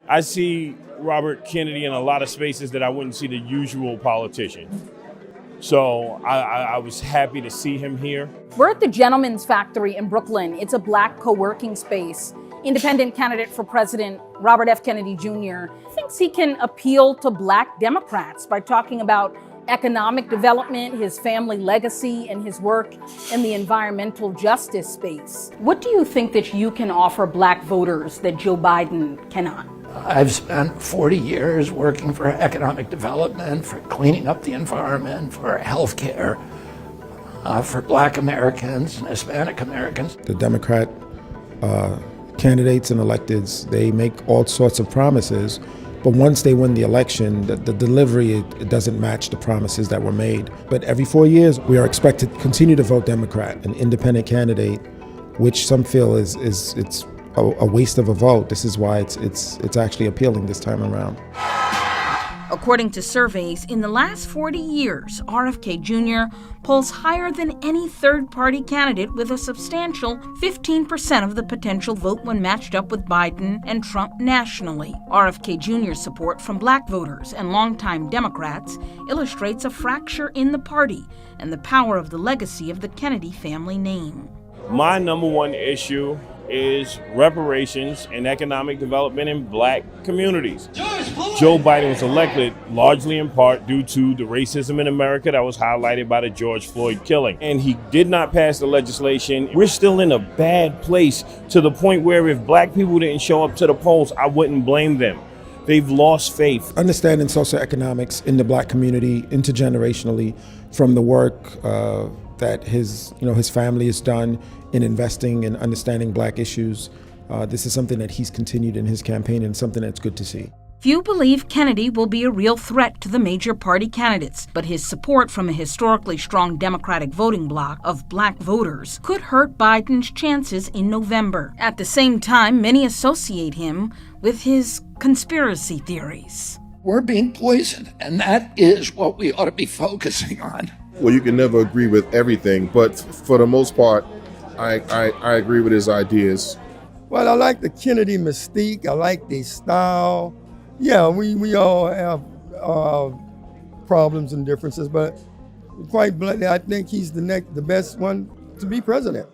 I see Robert Kennedy in a lot of spaces that I wouldn't see the usual politician. So I was happy to see him here. We're at the Gentleman's Factory in Brooklyn. It's a Black co-working space. Independent candidate for president, Robert F. Kennedy Jr., thinks he can appeal to Black Democrats by talking about economic development, his family legacy, and his work in the environmental justice space. What do you think that you can offer Black voters that Joe Biden cannot? I've spent 40 years working for economic development, for cleaning up the environment, for health care, for Black Americans and Hispanic Americans. The Democrat candidates and electeds, they make all sorts of promises, but once they win the election, the delivery, it doesn't match the promises that were made. But every 4 years, we are expected to continue to vote Democrat, an independent candidate, which some feel is a waste of a vote. This is why it's actually appealing this time around. According to surveys, in the last 40 years, RFK Jr. polls higher than any third-party candidate with a substantial 15% of the potential vote when matched up with Biden and Trump nationally. RFK Jr.'s support from Black voters and longtime Democrats illustrates a fracture in the party and the power of the legacy of the Kennedy family name. My number one issue is reparations and economic development in Black communities. Joe Biden was elected largely in part due to the racism in America that was highlighted by the George Floyd killing. And he did not pass the legislation. We're still in a bad place to the point where if Black people didn't show up to the polls, I wouldn't blame them. They've lost faith. Understanding socioeconomics in the Black community intergenerationally from the work that his family has done in investing and understanding Black issues. This is something that he's continued in his campaign and something that's good to see. Few believe Kennedy will be a real threat to the major party candidates, but his support from a historically strong Democratic voting bloc of Black voters could hurt Biden's chances in November. At the same time, many associate him with his conspiracy theories. We're being poisoned, and that is what we ought to be focusing on. Well, you can never agree with everything, but for the most part, I agree with his ideas. Well, I like the Kennedy mystique. I like the style. Yeah, we all have problems and differences, but quite bluntly, I think he's the best one to be president.